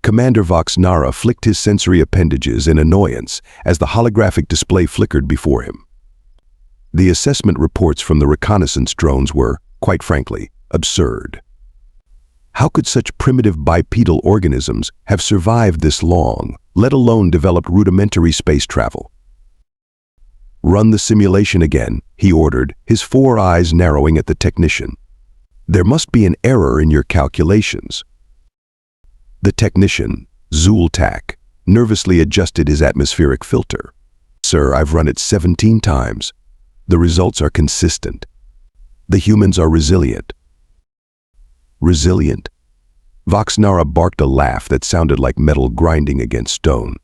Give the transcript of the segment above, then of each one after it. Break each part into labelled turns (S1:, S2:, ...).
S1: Commander Vox'Nara flicked his sensory appendages in annoyance as the holographic display flickered before him. The assessment reports from the reconnaissance drones were, quite frankly, absurd. How could such primitive bipedal organisms have survived this long, let alone developed rudimentary space travel? "Run the simulation again," he ordered, his four eyes narrowing at the technician. "There must be an error in your calculations." The technician, Zultak, nervously adjusted his atmospheric filter. "Sir, I've run it 17 times. The results are consistent. The humans are resilient." Resilient? Vox'Nara barked a laugh that sounded like metal grinding against stone.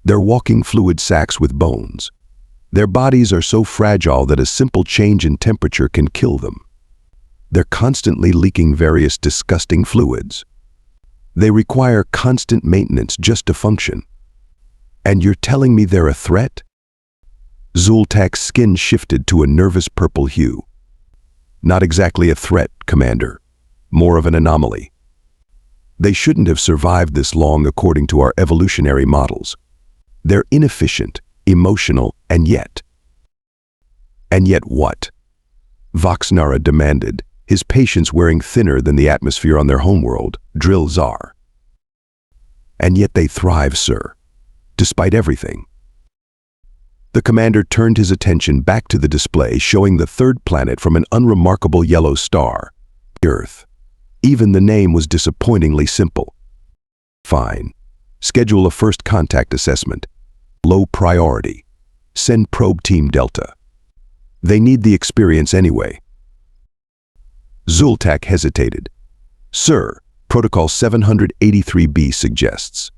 S1: "They're walking fluid sacks with bones. Their bodies are so fragile that a simple change in temperature can kill them. They're constantly leaking various disgusting fluids. They require constant maintenance just to function. And you're telling me they're a threat?" Zultak's skin shifted to a nervous purple hue. "Not exactly a threat, Commander. More of an anomaly. They shouldn't have survived this long according to our evolutionary models. They're inefficient, emotional, and yet..." "And yet what?" Vox'Nara demanded, his patience wearing thinner than the atmosphere on their homeworld, Dril'Xar. "And yet they thrive, sir, despite everything." The commander turned his attention back to the display showing the third planet from an unremarkable yellow star, Earth. Even the name was disappointingly simple. "Fine. Schedule a first contact assessment. Low priority. Send probe team Delta. They need the experience anyway." Zultak hesitated. "Sir, Protocol 783B suggests."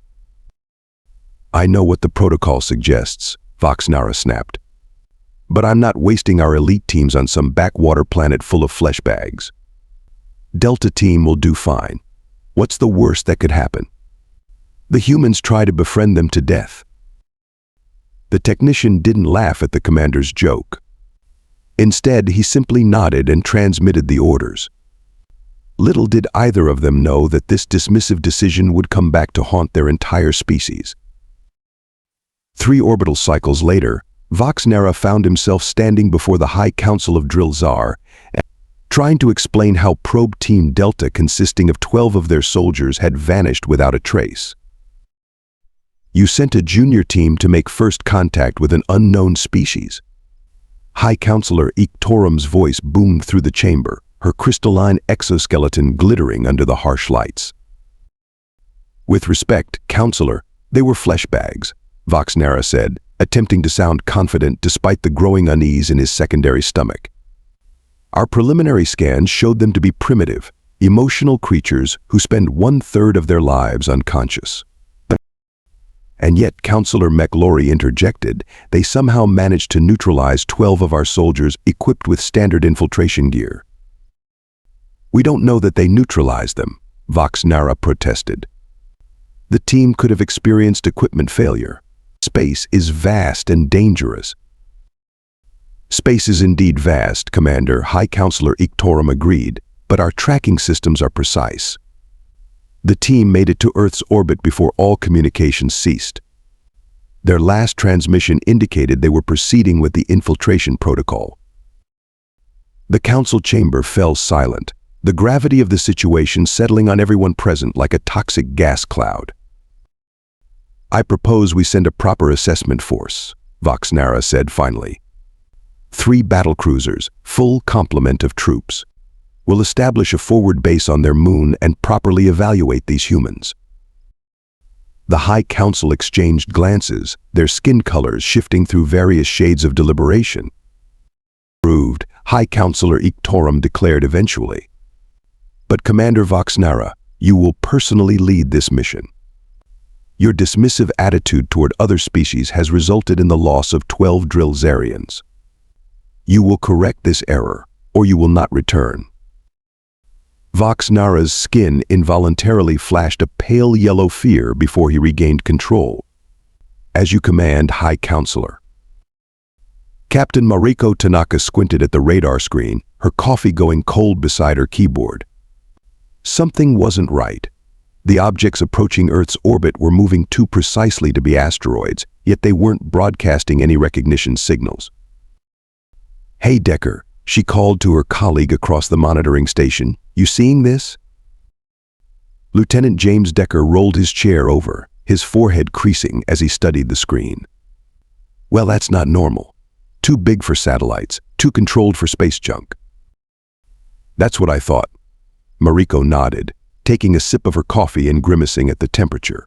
S1: "I know what the protocol suggests," Vox'Nara snapped. "But I'm not wasting our elite teams on some backwater planet full of flesh bags. Delta team will do fine. What's the worst that could happen? The humans try to befriend them to death." The technician didn't laugh at the commander's joke. Instead, he simply nodded and transmitted the orders. Little did either of them know that this dismissive decision would come back to haunt their entire species. 3 orbital cycles later, Vox'Nara found himself standing before the High Council of Dril'Xar, trying to explain how probe team Delta consisting of 12 of their soldiers had vanished without a trace. "You sent a junior team to make first contact with an unknown species." High Counselor Iktorum's voice boomed through the chamber, her crystalline exoskeleton glittering under the harsh lights. "With respect, Counselor, they were flesh bags," Vox'Nara said, attempting to sound confident despite the growing unease in his secondary stomach. "Our preliminary scans showed them to be primitive, emotional creatures who spend 1/3 of their lives unconscious." And yet, Counselor McLaurie interjected, "They somehow managed to neutralize 12 of our soldiers equipped with standard infiltration gear." "We don't know that they neutralized them," Vox'Nara protested. "The team could have experienced equipment failure. Space is vast and dangerous." "Space is indeed vast, Commander," High Counselor Iktorum agreed, "but our tracking systems are precise. The team made it to Earth's orbit before all communications ceased. Their last transmission indicated they were proceeding with the infiltration protocol." The council chamber fell silent, the gravity of the situation settling on everyone present like a toxic gas cloud. "I propose we send a proper assessment force," Vox'Nara said finally. 3 battlecruisers, full complement of troops. We'll establish a forward base on their moon and properly evaluate these humans." The High Council exchanged glances, their skin colors shifting through various shades of deliberation. "Approved," High Counselor Iktorum declared eventually. "But Commander Vox'Nara, you will personally lead this mission. Your dismissive attitude toward other species has resulted in the loss of 12 Dril'Xarians. You will correct this error, or you will not return." Vox'Nara's skin involuntarily flashed a pale yellow fear before he regained control. "As you command, High Counselor." Captain Mariko Tanaka squinted at the radar screen, her coffee going cold beside her keyboard. Something wasn't right. The objects approaching Earth's orbit were moving too precisely to be asteroids, yet they weren't broadcasting any recognition signals. "Hey, Decker," she called to her colleague across the monitoring station. "You seeing this?" Lieutenant James Decker rolled his chair over, his forehead creasing as he studied the screen. "Well, that's not normal. Too big for satellites, too controlled for space junk." "That's what I thought." Mariko nodded, taking a sip of her coffee and grimacing at the temperature.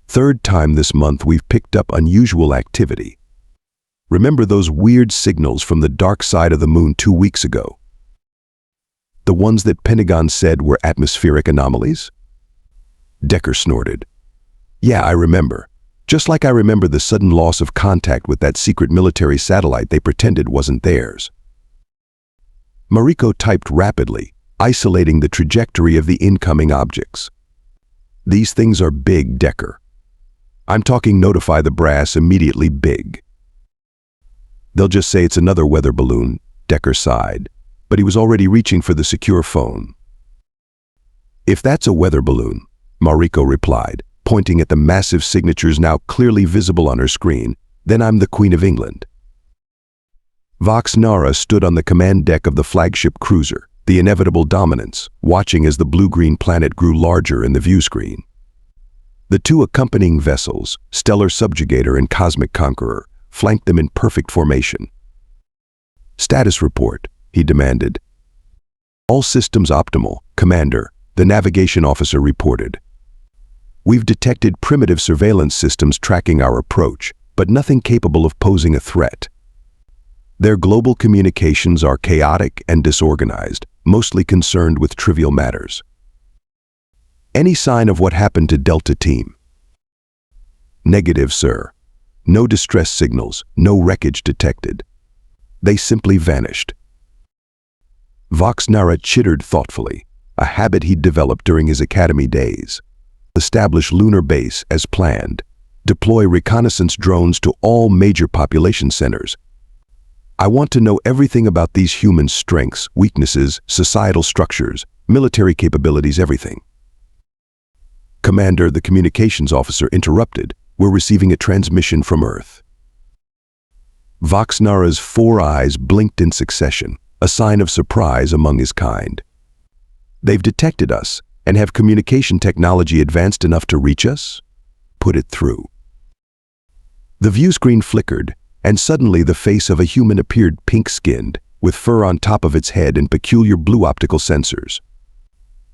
S1: "Third time this month we've picked up unusual activity. Remember those weird signals from the dark side of the moon 2 weeks ago? The ones that Pentagon said were atmospheric anomalies?" Decker snorted. "Yeah, I remember. Just like I remember the sudden loss of contact with that secret military satellite they pretended wasn't theirs." Mariko typed rapidly, isolating the trajectory of the incoming objects. "These things are big, Decker. I'm talking notify the brass immediately big." "They'll just say it's another weather balloon," Decker sighed, but he was already reaching for the secure phone. "If that's a weather balloon," Mariko replied, pointing at the massive signatures now clearly visible on her screen, "then I'm the Queen of England." Vox'Nara stood on the command deck of the flagship cruiser, the inevitable dominance, watching as the blue-green planet grew larger in the view screen. The two accompanying vessels, Stellar Subjugator and Cosmic Conqueror, flanked them in perfect formation. "Status report," he demanded. "All systems optimal, Commander," the navigation officer reported. "We've detected primitive surveillance systems tracking our approach, but nothing capable of posing a threat. Their global communications are chaotic and disorganized, mostly concerned with trivial matters." "Any sign of what happened to Delta Team?" "Negative, sir. No distress signals, no wreckage detected. They simply vanished." Vox'Nara chittered thoughtfully, a habit he'd developed during his academy days. "Establish lunar base as planned. Deploy reconnaissance drones to all major population centers. I want to know everything about these human strengths, weaknesses, societal structures, military capabilities, everything." "Commander," the communications officer interrupted, "we're receiving a transmission from Earth." Vox'Nara's 4 eyes blinked in succession, a sign of surprise among his kind. "They've detected us, and have communication technology advanced enough to reach us? Put it through." The view screen flickered, and suddenly the face of a human appeared pink-skinned, with fur on top of its head and peculiar blue optical sensors.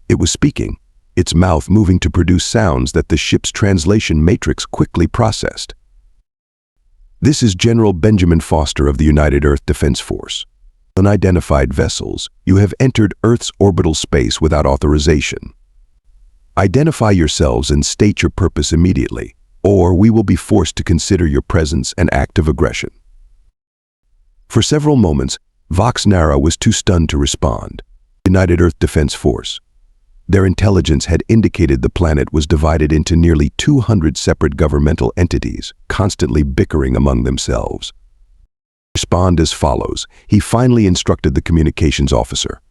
S1: It was speaking, its mouth moving to produce sounds that the ship's translation matrix quickly processed. "This is General Benjamin Foster of the United Earth Defense Force. Unidentified vessels, you have entered Earth's orbital space without authorization. Identify yourselves and state your purpose immediately, or we will be forced to consider your presence an act of aggression." For several moments, Vox'Nara was too stunned to respond. United Earth Defense Force. Their intelligence had indicated the planet was divided into nearly 200 separate governmental entities, constantly bickering among themselves. "Respond as follows," he finally instructed the communications officer.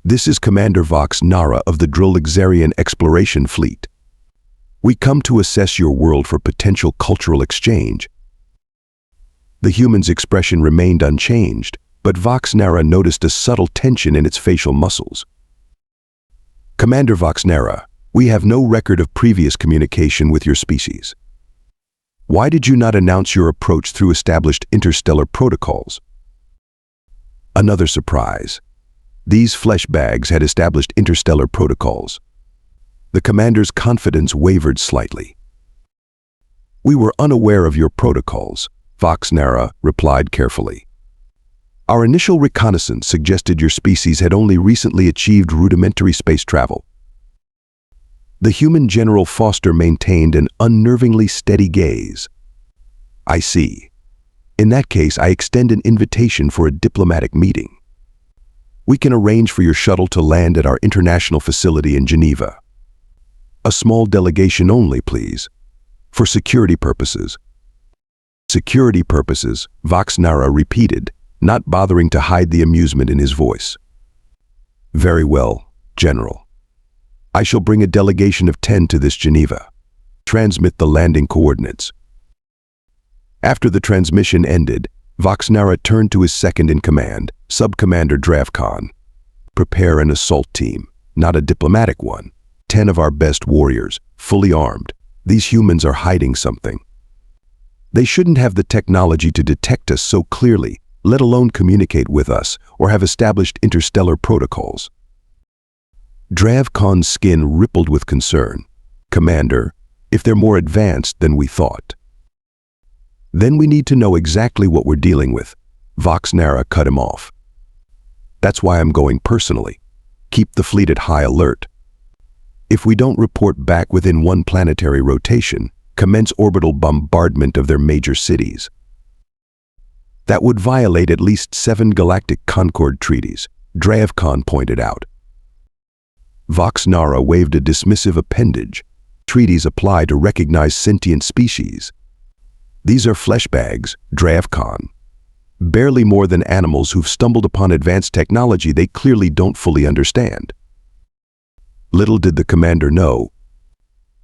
S1: "This is Commander Vox'Nara of the Dril'Xarian Exploration Fleet. We come to assess your world for potential cultural exchange." The human's expression remained unchanged, but Vox'Nara noticed a subtle tension in its facial muscles. "Commander Vox'Nara, we have no record of previous communication with your species. Why did you not announce your approach through established interstellar protocols?" Another surprise. These flesh bags had established interstellar protocols. The commander's confidence wavered slightly. "We were unaware of your protocols," Vox'Nara replied carefully. "Our initial reconnaissance suggested your species had only recently achieved rudimentary space travel." The human General Foster maintained an unnervingly steady gaze. "I see. In that case, I extend an invitation for a diplomatic meeting. We can arrange for your shuttle to land at our international facility in Geneva. A small delegation only, please. For security purposes." "Security purposes," Vox'Nara repeated, not bothering to hide the amusement in his voice. "Very well, General. I shall bring a delegation of 10 to this Geneva. Transmit the landing coordinates. After the transmission ended, Vox'Nara turned to his second-in-command, Sub-Commander Dril'Xarian. Prepare an assault team, not a diplomatic one. 10 of our best warriors, fully armed. These humans are hiding something. They shouldn't have the technology to detect us so clearly, let alone communicate with us or have established interstellar protocols. Dril'Xarian's skin rippled with concern. Commander, if they're more advanced than we thought. Then we need to know exactly what we're dealing with. Vox'Nara cut him off. That's why I'm going personally. Keep the fleet at high alert. If we don't report back within one planetary rotation, commence orbital bombardment of their major cities. That would violate at least 7 Galactic Concord treaties, Dril'Xarian pointed out. Vox'Nara waved a dismissive appendage. Treaties apply to recognize sentient species. These are flesh bags, Dril'Xarian. Barely more than animals who've stumbled upon advanced technology they clearly don't fully understand. Little did the commander know,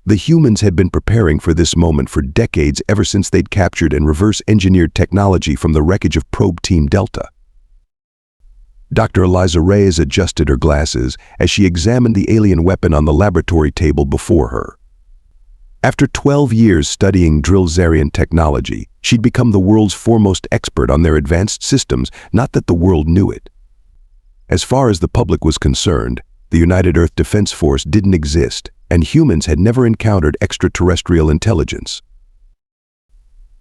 S1: the humans had been preparing for this moment for decades, ever since they'd captured and reverse-engineered technology from the wreckage of Probe Team Delta. Dr. Eliza Reyes adjusted her glasses as she examined the alien weapon on the laboratory table before her. After 12 years studying Dril'Xarian technology, she'd become the world's foremost expert on their advanced systems, not that the world knew it. As far as the public was concerned, the United Earth Defense Force didn't exist, and humans had never encountered extraterrestrial intelligence.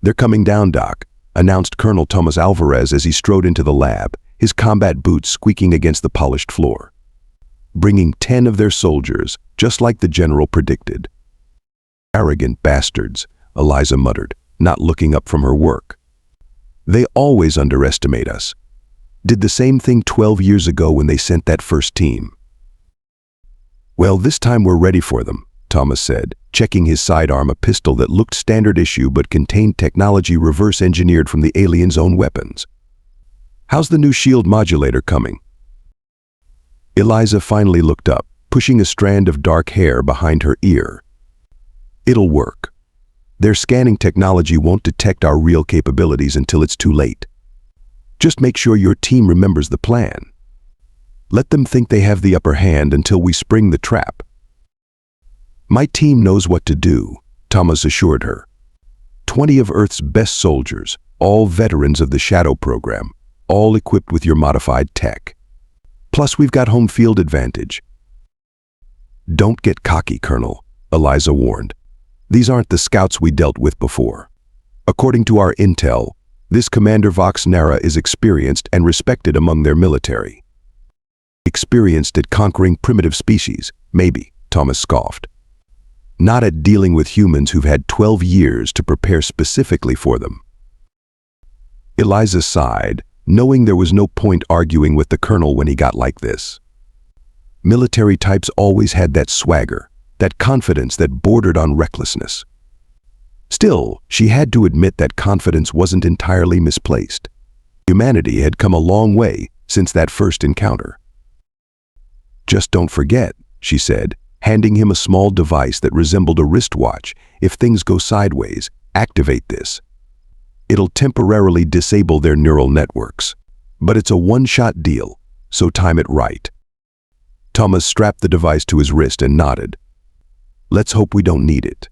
S1: "They're coming down, Doc," announced Colonel Thomas Alvarez as he strode into the lab, his combat boots squeaking against the polished floor. "Bringing 10 of their soldiers, just like the general predicted." "Arrogant bastards," Eliza muttered, not looking up from her work. "They always underestimate us. Did the same thing 12 years ago when they sent that first team." "Well, this time we're ready for them," Thomas said, checking his sidearm, a pistol that looked standard issue but contained technology reverse-engineered from the aliens' own weapons. "How's the new shield modulator coming?" Eliza finally looked up, pushing a strand of dark hair behind her ear. "It'll work. Their scanning technology won't detect our real capabilities until it's too late. Just make sure your team remembers the plan. Let them think they have the upper hand until we spring the trap." "My team knows what to do," Thomas assured her. 20 of Earth's best soldiers, all veterans of the Shadow program, all equipped with your modified tech. Plus, we've got home field advantage. "Don't get cocky, Colonel," Eliza warned. "These aren't the scouts we dealt with before. According to our intel, this Commander Vox'Nara is experienced and respected among their military." "Experienced at conquering primitive species, maybe," Thomas scoffed. "Not at dealing with humans who've had 12 years to prepare specifically for them." Eliza sighed, knowing there was no point arguing with the colonel when he got like this. Military types always had that swagger, that confidence that bordered on recklessness. Still, she had to admit that confidence wasn't entirely misplaced. Humanity had come a long way since that first encounter. "Just don't forget," she said, handing him a small device that resembled a wristwatch. "If things go sideways, activate this. It'll temporarily disable their neural networks. But it's a one-shot deal, so time it right." Thomas strapped the device to his wrist and nodded. "Let's hope we don't need it.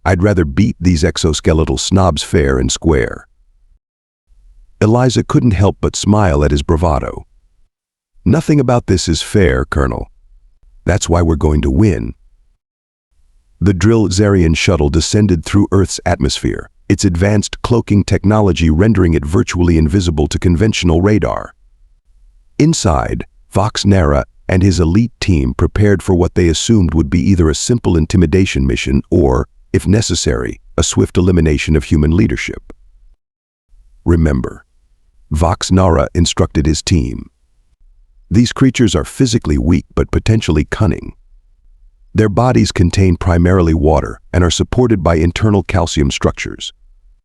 S1: I'd rather beat these exoskeletal snobs fair and square." Eliza couldn't help but smile at his bravado. "Nothing about this is fair, Colonel. That's why we're going to win." The Dril'Xarian shuttle descended through Earth's atmosphere, its advanced cloaking technology rendering it virtually invisible to conventional radar. Inside, Vox'Nara and his elite team prepared for what they assumed would be either a simple intimidation mission or, if necessary, a swift elimination of human leadership. Remember, Vox'Nara instructed his team. These creatures are physically weak but potentially cunning. Their bodies contain primarily water and are supported by internal calcium structures.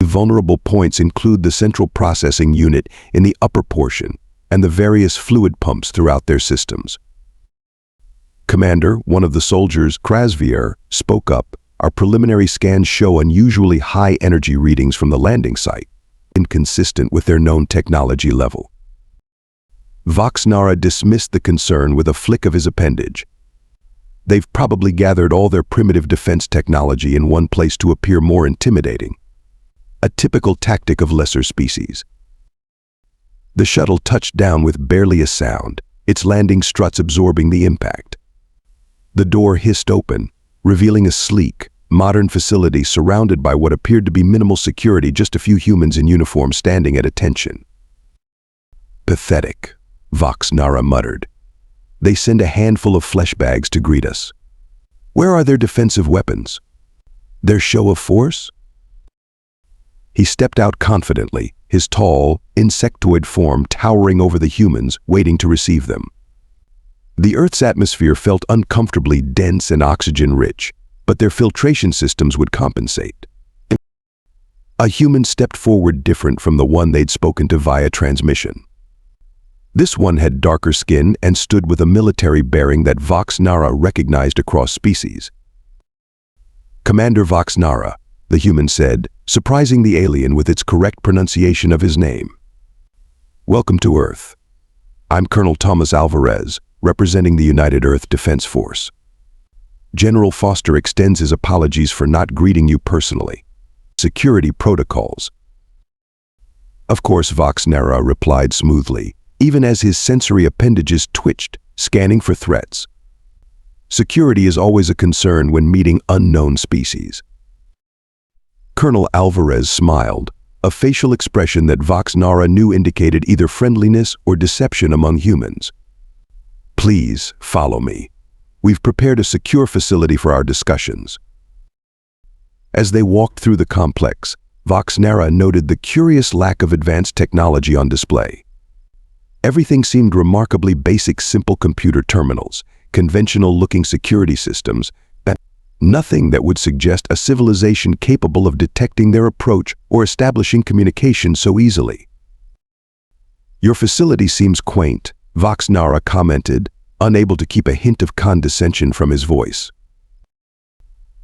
S1: Vulnerable points include the central processing unit in the upper portion and the various fluid pumps throughout their systems. Commander, one of the soldiers, Krasvier, spoke up. Our preliminary scans show unusually high energy readings from the landing site, inconsistent with their known technology level. Vox'Nara dismissed the concern with a flick of his appendage. They've probably gathered all their primitive defense technology in one place to appear more intimidating. A typical tactic of lesser species. The shuttle touched down with barely a sound, its landing struts absorbing the impact. The door hissed open, revealing a sleek, modern facility surrounded by what appeared to be minimal security, just a few humans in uniform standing at attention. Pathetic, Vox'Nara muttered. They send a handful of flesh bags to greet us. Where are their defensive weapons? Their show of force? He stepped out confidently, his tall, insectoid form towering over the humans, waiting to receive them. The Earth's atmosphere felt uncomfortably dense and oxygen-rich, but their filtration systems would compensate. A human stepped forward different from the one they'd spoken to via transmission. This one had darker skin and stood with a military bearing that Vox'Nara recognized across species. Commander Vox'Nara, the human said, surprising the alien with its correct pronunciation of his name. Welcome to Earth. I'm Colonel Thomas Alvarez, representing the United Earth Defense Force. General Foster extends his apologies for not greeting you personally. Security protocols. Of course, Vox'Nara replied smoothly, even as his sensory appendages twitched, scanning for threats. Security is always a concern when meeting unknown species. Colonel Alvarez smiled, a facial expression that Vox'Nara knew indicated either friendliness or deception among humans. Please follow me. We've prepared a secure facility for our discussions. As they walked through the complex, Vox'Nara noted the curious lack of advanced technology on display. Everything seemed remarkably basic, simple computer terminals, conventional-looking security systems, and nothing that would suggest a civilization capable of detecting their approach or establishing communication so easily. Your facility seems quaint, Vox'Nara commented, unable to keep a hint of condescension from his voice.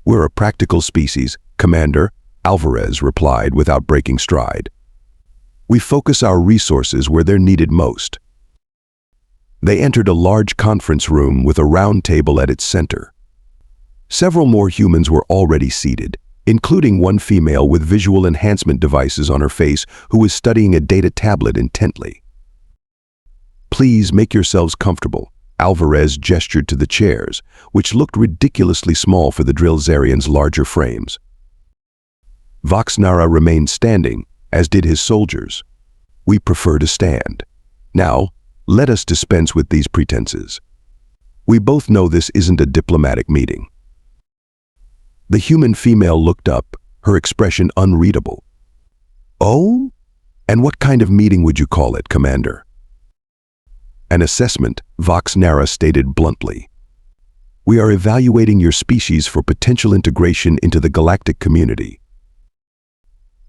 S1: We're a practical species, Commander, Alvarez replied without breaking stride. We focus our resources where they're needed most. They entered a large conference room with a round table at its center. Several more humans were already seated, including one female with visual enhancement devices on her face who was studying a data tablet intently. Please make yourselves comfortable, Alvarez gestured to the chairs, which looked ridiculously small for the Dril'Xarians' larger frames. Vox'Nara remained standing, as did his soldiers. We prefer to stand. Now, let us dispense with these pretenses. We both know this isn't a diplomatic meeting. The human female looked up, her expression unreadable. Oh? And what kind of meeting would you call it, Commander? An assessment, Vox'Nara stated bluntly. We are evaluating your species for potential integration into the galactic community.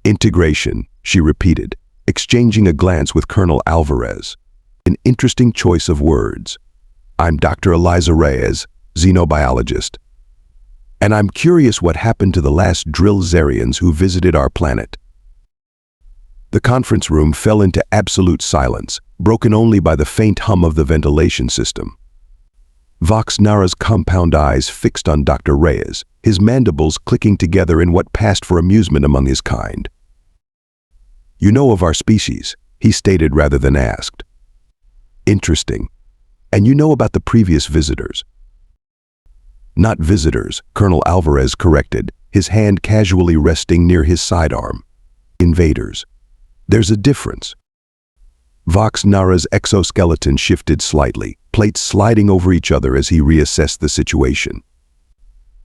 S1: Integration, she repeated, exchanging a glance with Colonel Alvarez. An interesting choice of words. I'm Dr. Eliza Reyes, xenobiologist. And I'm curious what happened to the last Dril'Xarians who visited our planet. The conference room fell into absolute silence, broken only by the faint hum of the ventilation system. Vox'Nara's compound eyes fixed on Dr. Reyes, his mandibles clicking together in what passed for amusement among his kind. You know of our species, he stated rather than asked. Interesting. And you know about the previous visitors? Not visitors, Colonel Alvarez corrected, his hand casually resting near his sidearm. Invaders. There's a difference. Vox'Nara's exoskeleton shifted slightly, plates sliding over each other as he reassessed the situation.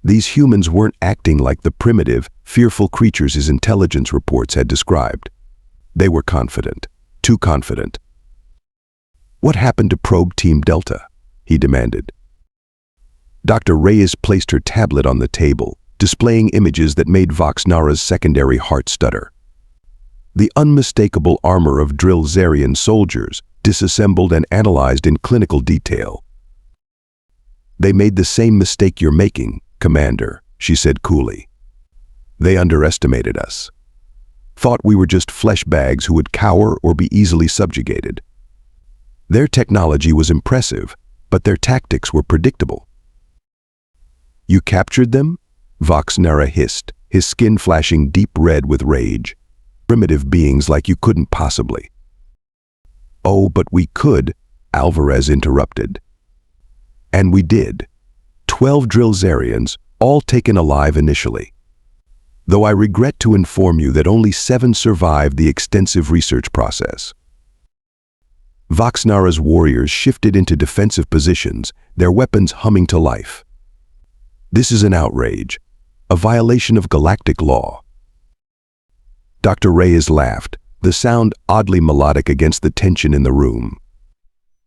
S1: These humans weren't acting like the primitive, fearful creatures his intelligence reports had described. They were confident, too confident. What happened to Probe Team Delta? He demanded. Dr. Reyes placed her tablet on the table, displaying images that made Vox'Nara's secondary heart stutter. The unmistakable armor of Dril'Xarian soldiers, disassembled and analyzed in clinical detail. They made the same mistake you're making, Commander, she said coolly. They underestimated us. Thought we were just flesh bags who would cower or be easily subjugated. Their technology was impressive, but their tactics were predictable. You captured them? Vox'Nara hissed, his skin flashing deep red with rage. Primitive beings like you couldn't possibly. Oh, but we could, Alvarez interrupted. And we did. 12 Dril'Xarians, all taken alive initially. Though I regret to inform you that only 7 survived the extensive research process. Vox'Nara's warriors shifted into defensive positions, their weapons humming to life. This is an outrage, a violation of galactic law. Dr. Reyes laughed, the sound oddly melodic against the tension in the room.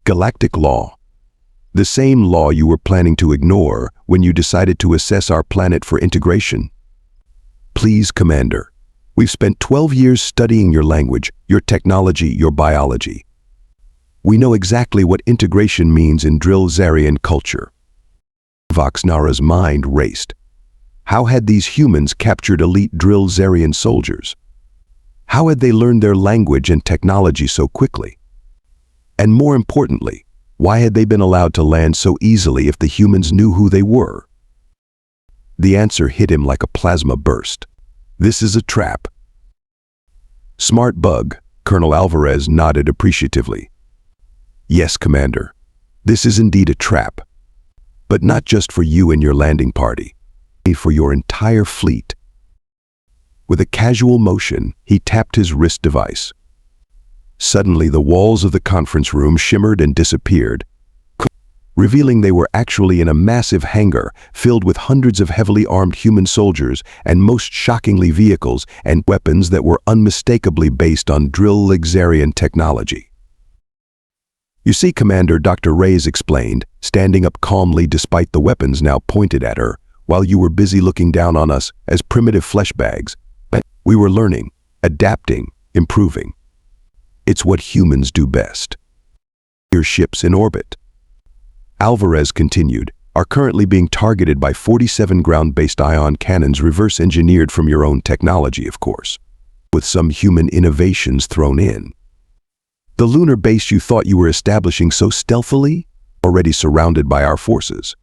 S1: Galactic law. The same law you were planning to ignore when you decided to assess our planet for integration. Please, Commander. We've spent 12 years studying your language, your technology, your biology. We know exactly what integration means in Dril'Xarian culture. Vox'Nara's mind raced. How had these humans captured elite Dril'Xarian soldiers? How had they learned their language and technology so quickly? And more importantly, why had they been allowed to land so easily if the humans knew who they were? The answer hit him like a plasma burst. This is a trap. Smart bug, Colonel Alvarez nodded appreciatively. Yes, Commander. This is indeed a trap. But not just for you and your landing party, for your entire fleet. With a casual motion, he tapped his wrist device. Suddenly, the walls of the conference room shimmered and disappeared, revealing they were actually in a massive hangar filled with hundreds of heavily armed human soldiers and most shockingly vehicles and weapons that were unmistakably based on Dril'Xarian technology. You see, Commander, Dr. Reyes explained, standing up calmly despite the weapons now pointed at her, while you were busy looking down on us as primitive flesh bags. We were learning, adapting, improving. It's what humans do best. Your ships in orbit, Alvarez continued, are currently being targeted by 47 ground-based ion cannons reverse-engineered from your own technology, of course, with some human innovations thrown in. The lunar base you thought you were establishing so stealthily, already surrounded by our forces.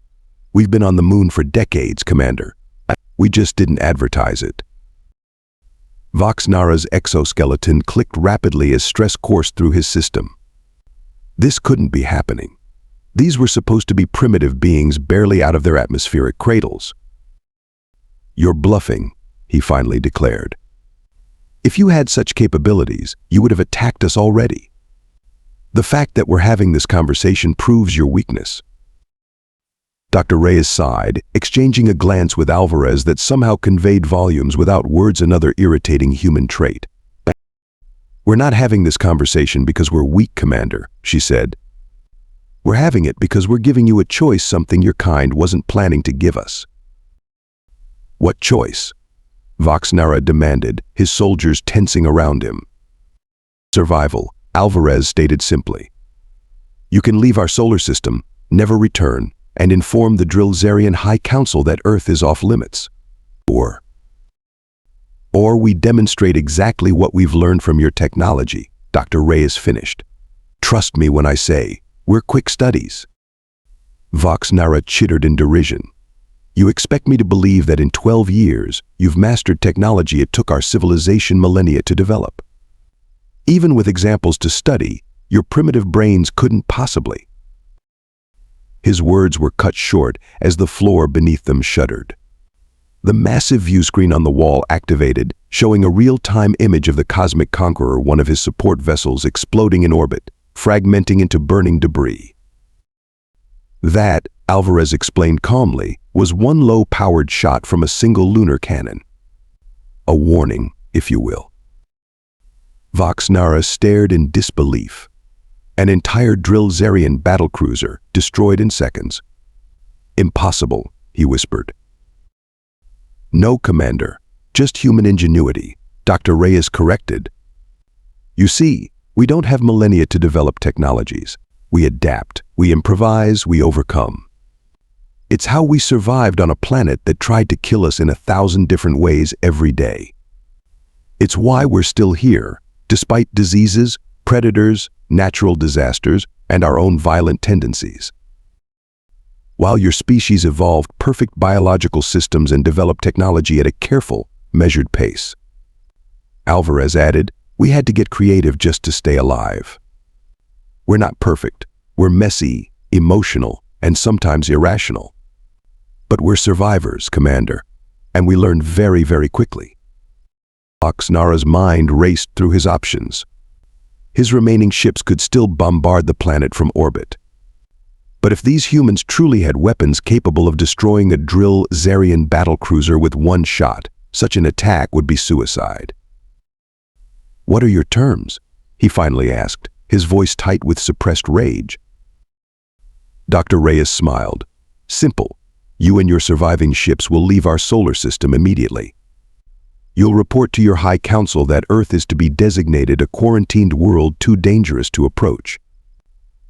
S1: We've been on the moon for decades, Commander. We just didn't advertise it. Vox'Nara's exoskeleton clicked rapidly as stress coursed through his system. This couldn't be happening. These were supposed to be primitive beings barely out of their atmospheric cradles. You're bluffing, he finally declared. If you had such capabilities, you would have attacked us already. The fact that we're having this conversation proves your weakness. Dr. Reyes sighed, exchanging a glance with Alvarez that somehow conveyed volumes without words, another irritating human trait. We're not having this conversation because we're weak, Commander, she said. We're having it because we're giving you a choice, something your kind wasn't planning to give us. What choice? Vox'Nara demanded, his soldiers tensing around him. Survival, Alvarez stated simply. You can leave our solar system, never return, and inform the Dril'Xarian High Council that Earth is off limits. Or we demonstrate exactly what we've learned from your technology, Dr. Reyes finished. Trust me when I say, we're quick studies. Vox'Nara chittered in derision. You expect me to believe that in 12 years, you've mastered technology it took our civilization millennia to develop. Even with examples to study, your primitive brains couldn't possibly. His words were cut short as the floor beneath them shuddered. The massive view screen on the wall activated, showing a real-time image of the Cosmic Conqueror, one of his support vessels, exploding in orbit, fragmenting into burning debris. That, Alvarez explained calmly, was one low-powered shot from a single lunar cannon. A warning, if you will. Vox'Nara stared in disbelief. An entire Dril'Xarian battlecruiser, destroyed in seconds. Impossible, he whispered. No, Commander, just human ingenuity, Dr. Reyes corrected. You see, we don't have millennia to develop technologies. We adapt, we improvise, we overcome. It's how we survived on a planet that tried to kill us in 1,000 different ways every day. It's why we're still here, despite diseases, predators, natural disasters, and our own violent tendencies. While your species evolved perfect biological systems and developed technology at a careful, measured pace. Alvarez added, we had to get creative just to stay alive. We're not perfect. We're messy, emotional, and sometimes irrational. But we're survivors, Commander, and we learned very, very quickly. Vox'Nara's mind raced through his options. His remaining ships could still bombard the planet from orbit. But if these humans truly had weapons capable of destroying a Dril'Xarian battlecruiser with one shot, such an attack would be suicide. What are your terms? He finally asked, his voice tight with suppressed rage. Dr. Reyes smiled. Simple. You and your surviving ships will leave our solar system immediately. You'll report to your High Council that Earth is to be designated a quarantined world too dangerous to approach.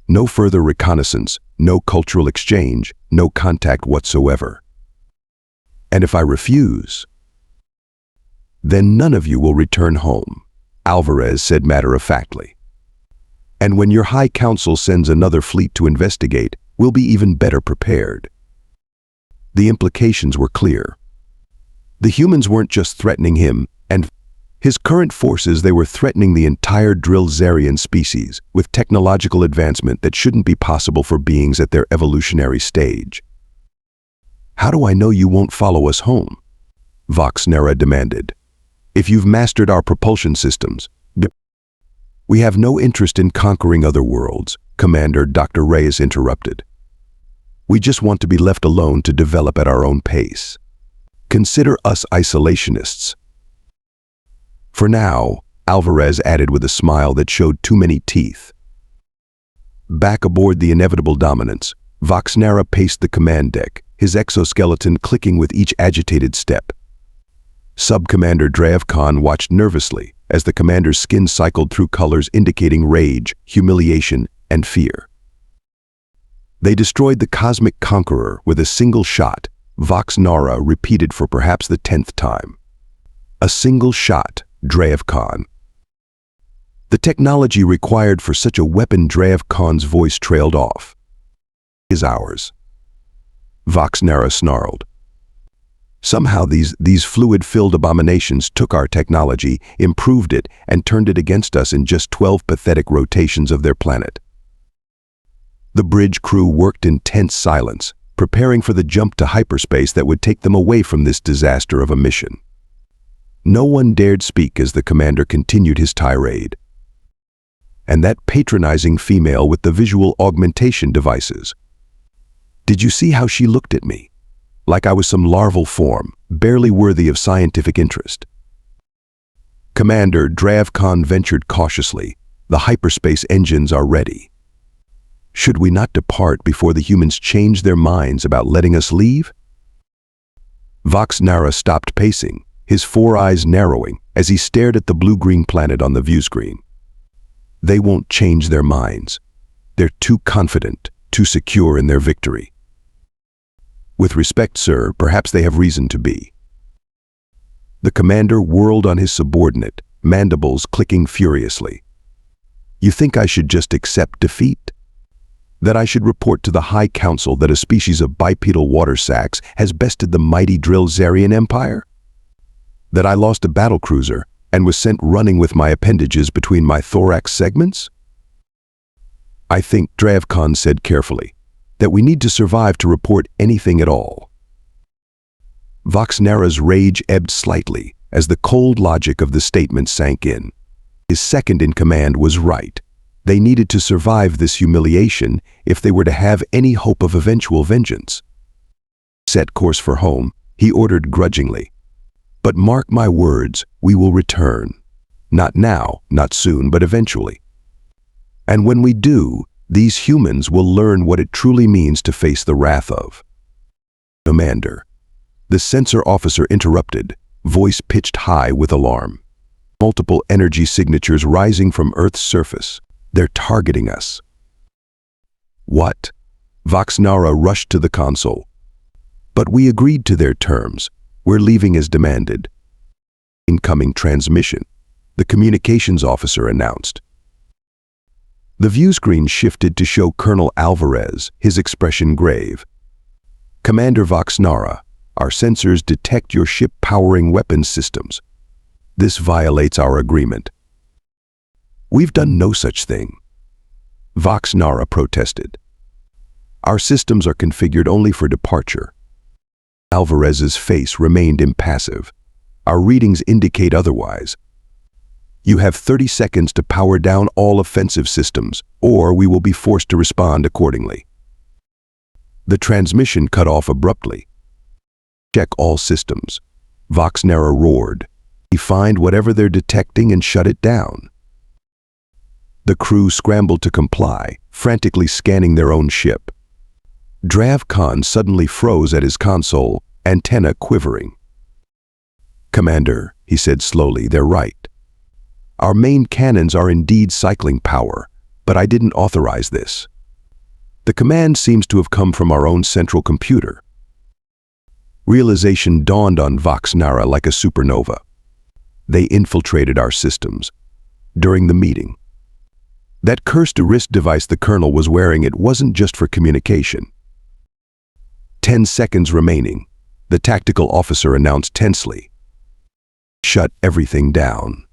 S1: No further reconnaissance, no cultural exchange, no contact whatsoever. And if I refuse, then none of you will return home, Alvarez said matter-of-factly. And when your High Council sends another fleet to investigate, we'll be even better prepared. The implications were clear. The humans weren't just threatening him and his current forces, they were threatening the entire Dril'Xarian species with technological advancement that shouldn't be possible for beings at their evolutionary stage. How do I know you won't follow us home? Vox'Nara demanded. If you've mastered our propulsion systems, we have no interest in conquering other worlds, Commander Dr. Reyes interrupted. We just want to be left alone to develop at our own pace. Consider us isolationists. For now, Alvarez added with a smile that showed too many teeth. Back aboard the inevitable dominance, Vox'Nara paced the command deck, his exoskeleton clicking with each agitated step. Sub-Commander Dril'Xarian watched nervously as the commander's skin cycled through colors indicating rage, humiliation, and fear. They destroyed the cosmic conqueror with a single shot, Vox'Nara repeated for perhaps the 10th time. A single shot, Dril'Xarian. The technology required for such a weapon, Dril'Xarian's voice trailed off. Is ours. Vox'Nara snarled. Somehow these fluid-filled abominations took our technology, improved it, and turned it against us in just 12 pathetic rotations of their planet. The bridge crew worked in tense silence, preparing for the jump to hyperspace that would take them away from this disaster of a mission. No one dared speak as the commander continued his tirade. And that patronizing female with the visual augmentation devices. Did you see how she looked at me? Like I was some larval form, barely worthy of scientific interest. Commander Dril'Xarian ventured cautiously. The hyperspace engines are ready. Should we not depart before the humans change their minds about letting us leave? Vox'Nara stopped pacing, his four eyes narrowing as he stared at the blue-green planet on the viewscreen. They won't change their minds. They're too confident, too secure in their victory. With respect, sir, perhaps they have reason to be. The commander whirled on his subordinate, mandibles clicking furiously. You think I should just accept defeat? That I should report to the High Council that a species of bipedal water sacks has bested the mighty Dril'Xarian Empire? That I lost a battlecruiser and was sent running with my appendages between my thorax segments? I think, Dril'Xarian said carefully, that we need to survive to report anything at all. Vox'Nara's rage ebbed slightly as the cold logic of the statement sank in. His second-in-command was right. They needed to survive this humiliation if they were to have any hope of eventual vengeance. Set course for home, he ordered grudgingly. But mark my words, we will return. Not now, not soon, but eventually. And when we do, these humans will learn what it truly means to face the wrath of. Commander. The sensor officer interrupted, voice pitched high with alarm. Multiple energy signatures rising from Earth's surface. They're targeting us. What? Vox'Nara rushed to the console, But we agreed to their terms. We're leaving as demanded. Incoming transmission, the communications officer announced. The view screen shifted to show Colonel Alvarez, his expression grave. Commander Vox'Nara, our sensors detect your ship-powering weapons systems. This violates our agreement. We've done no such thing. Vox'Nara protested. Our systems are configured only for departure. Alvarez's face remained impassive. Our readings indicate otherwise. You have 30 seconds to power down all offensive systems, or we will be forced to respond accordingly. The transmission cut off abruptly. Check all systems. Vox'Nara roared. Find whatever they're detecting and shut it down. The crew scrambled to comply, frantically scanning their own ship. Dravkhan suddenly froze at his console, antenna quivering. Commander, he said slowly, they're right. Our main cannons are indeed cycling power, but I didn't authorize this. The command seems to have come from our own central computer. Realization dawned on Vox'Nara like a supernova. They infiltrated our systems. During the meeting, that cursed wrist device the colonel was wearing, it wasn't just for communication. 10 seconds remaining, the tactical officer announced tensely. Shut everything down.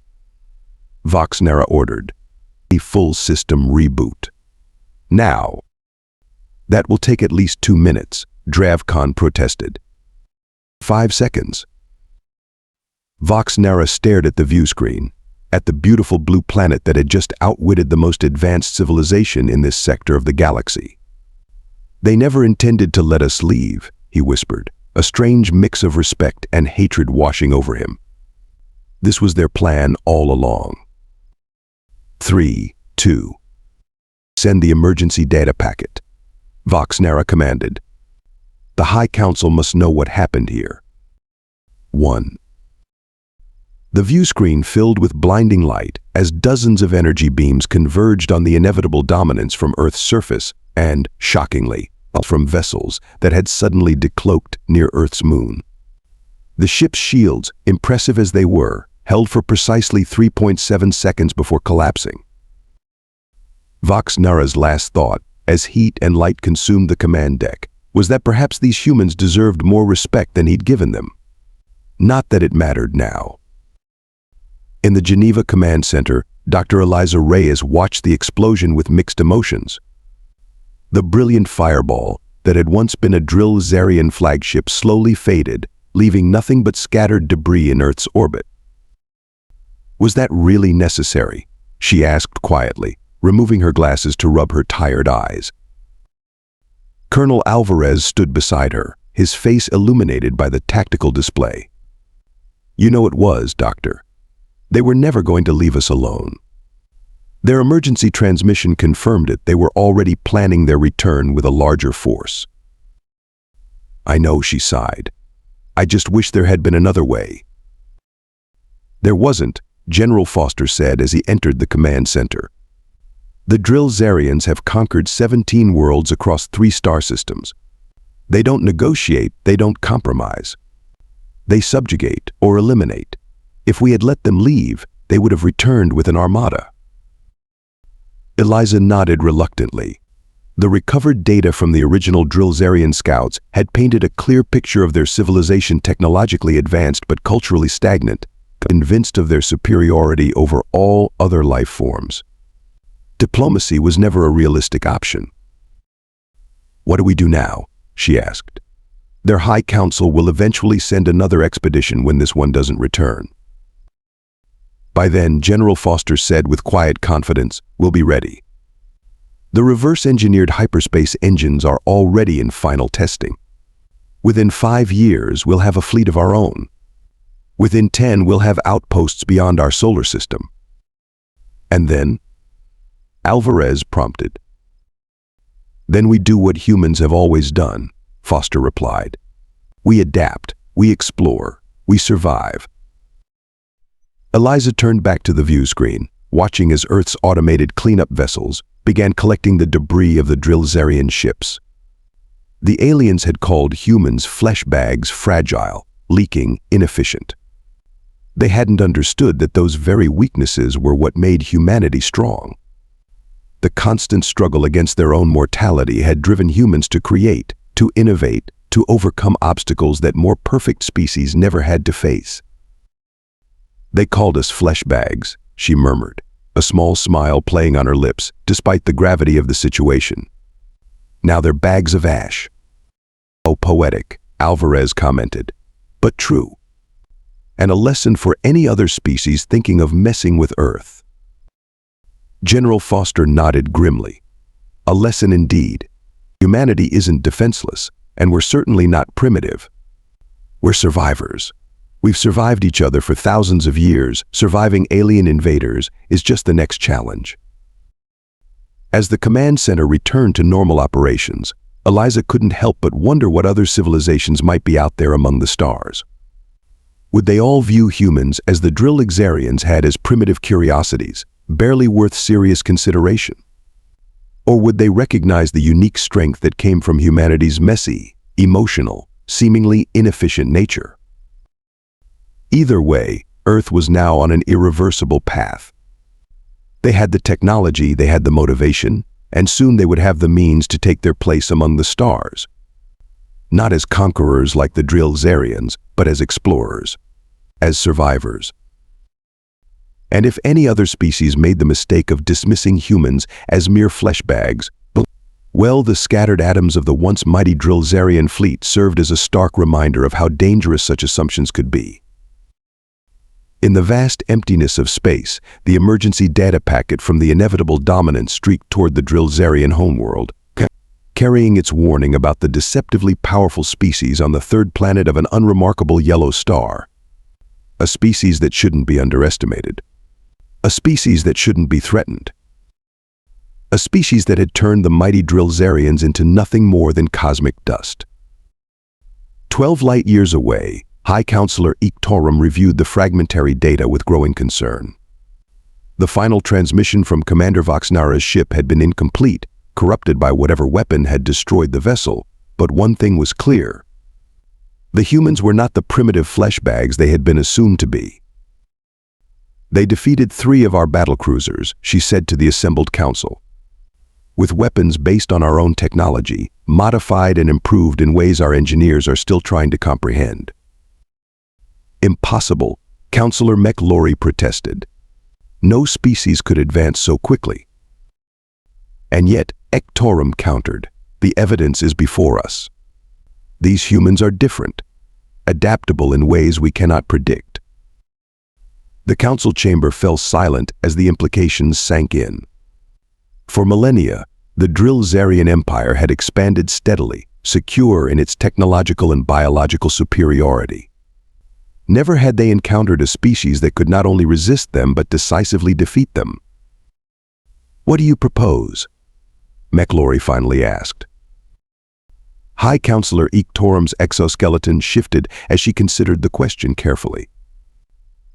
S1: Vox'Nara ordered. A full system reboot. Now. That will take at least 2 minutes, Dravkhan protested. 5 seconds. Vox'Nara stared at the view screen, at the beautiful blue planet that had just outwitted the most advanced civilization in this sector of the galaxy. They never intended to let us leave, he whispered, a strange mix of respect and hatred washing over him. This was their plan all along. 3, 2. Send the emergency data packet, Vox'Nara commanded. The High Council must know what happened here. 1. The view screen filled with blinding light as dozens of energy beams converged on the inevitable dominance from Earth's surface and, shockingly, from vessels that had suddenly decloaked near Earth's moon. The ship's shields, impressive as they were, held for precisely 3.7 seconds before collapsing. Vox'Nara's last thought, as heat and light consumed the command deck, was that perhaps these humans deserved more respect than he'd given them. Not that it mattered now. In the Geneva Command Center, Dr. Eliza Reyes watched the explosion with mixed emotions. The brilliant fireball that had once been a Dril'Xarian flagship slowly faded, leaving nothing but scattered debris in Earth's orbit. Was that really necessary? She asked quietly, removing her glasses to rub her tired eyes. Colonel Alvarez stood beside her, his face illuminated by the tactical display. You know it was, Doctor. They were never going to leave us alone. Their emergency transmission confirmed it. They were already planning their return with a larger force. I know, she sighed. I just wish there had been another way. There wasn't, General Foster said as he entered the command center. The Dril'Xarians have conquered 17 worlds across 3 star systems. They don't negotiate, they don't compromise. They subjugate or eliminate. If we had let them leave, they would have returned with an armada. Eliza nodded reluctantly. The recovered data from the original Dril'Xarian scouts had painted a clear picture of their civilization, technologically advanced but culturally stagnant, convinced of their superiority over all other life forms. Diplomacy was never a realistic option. What do we do now? She asked. Their High Council will eventually send another expedition when this one doesn't return. By then, General Foster said with quiet confidence, we'll be ready. The reverse-engineered hyperspace engines are already in final testing. Within 5 years, we'll have a fleet of our own. Within 10, we'll have outposts beyond our solar system. And then? Alvarez prompted. Then we do what humans have always done, Foster replied. We adapt, we explore, we survive. Eliza turned back to the view screen, watching as Earth's automated cleanup vessels began collecting the debris of the Dril'Xarian ships. The aliens had called humans flesh bags fragile, leaking, inefficient. They hadn't understood that those very weaknesses were what made humanity strong. The constant struggle against their own mortality had driven humans to create, to innovate, to overcome obstacles that more perfect species never had to face. They called us flesh bags, she murmured, a small smile playing on her lips despite the gravity of the situation. Now they're bags of ash. Oh, poetic, Alvarez commented, but true. And a lesson for any other species thinking of messing with Earth. General Foster nodded grimly. A lesson indeed. Humanity isn't defenseless, and we're certainly not primitive. We're survivors. We've survived each other for thousands of years. Surviving alien invaders is just the next challenge. As the command center returned to normal operations, Eliza couldn't help but wonder what other civilizations might be out there among the stars. Would they all view humans as the Dril'Xarians had as primitive curiosities, barely worth serious consideration? Or would they recognize the unique strength that came from humanity's messy, emotional, seemingly inefficient nature? Either way, Earth was now on an irreversible path. They had the technology, they had the motivation, and soon they would have the means to take their place among the stars. Not as conquerors like the Dril'Xarians, but as explorers, as survivors. And if any other species made the mistake of dismissing humans as mere flesh bags, well, the scattered atoms of the once mighty Dril'Xarian fleet served as a stark reminder of how dangerous such assumptions could be. In the vast emptiness of space, the emergency data packet from the inevitable dominant streaked toward the Dril'Xarian homeworld, carrying its warning about the deceptively powerful species on the third planet of an unremarkable yellow star. A species that shouldn't be underestimated. A species that shouldn't be threatened. A species that had turned the mighty Dril'Xarians into nothing more than cosmic dust. 12 light-years away, High Counselor Iktorum reviewed the fragmentary data with growing concern. The final transmission from Commander Vox'Nara's ship had been incomplete, corrupted by whatever weapon had destroyed the vessel, but one thing was clear. The humans were not the primitive flesh bags they had been assumed to be. They defeated 3 of our battlecruisers, she said to the assembled council. With weapons based on our own technology, modified and improved in ways our engineers are still trying to comprehend. Impossible, Counselor McLaurie protested. No species could advance so quickly. And yet, Ektorum countered, the evidence is before us. These humans are different, adaptable in ways we cannot predict. The council chamber fell silent as the implications sank in. For millennia, the Dril'Xarian Empire had expanded steadily, secure in its technological and biological superiority. Never had they encountered a species that could not only resist them but decisively defeat them. What do you propose? McLaurie finally asked. High Counselor Iktorum's exoskeleton shifted as she considered the question carefully.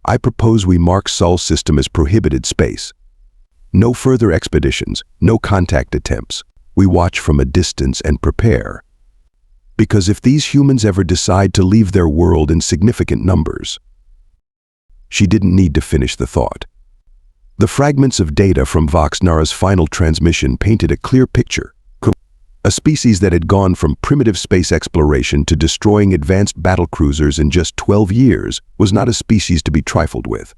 S1: I propose we mark Sol's system as prohibited space. No further expeditions, no contact attempts. We watch from a distance and prepare. Because if these humans ever decide to leave their world in significant numbers. She didn't need to finish the thought. The fragments of data from Vox'Nara's final transmission painted a clear picture. A species that had gone from primitive space exploration to destroying advanced battlecruisers in just 12 years was not a species to be trifled with.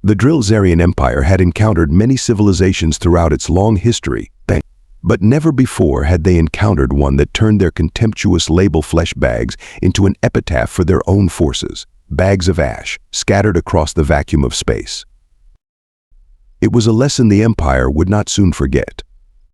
S1: The Dril'Xarian Empire had encountered many civilizations throughout its long history, but never before had they encountered one that turned their contemptuous label flesh bags into an epitaph for their own forces, bags of ash, scattered across the vacuum of space. It was a lesson the Empire would not soon forget.